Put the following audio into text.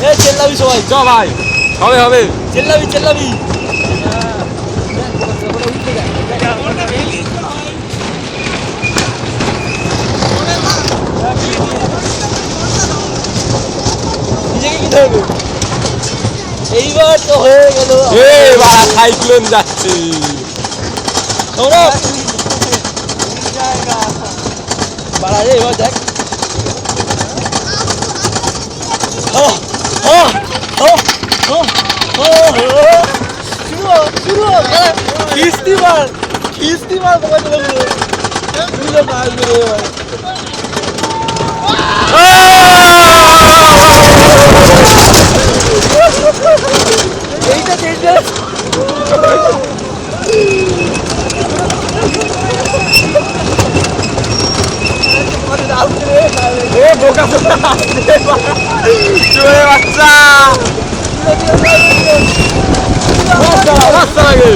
চেল্লাবি সবাই, চ ভাই, হবে হবে। চেল্লাবি চেল্লাবি। নিজেকে কি ধরবে? এইবার তো হয়ে গেল। এবার সাইক্লোন যাচ্ছে। সৌরভ বাড়া রে, এবার দেখ। কিস্তি মার, কিস্তি মার, এইটা ডেঞ্জারাস। বোকা চোরে বাচ্চা, বাচ্চা লাগে।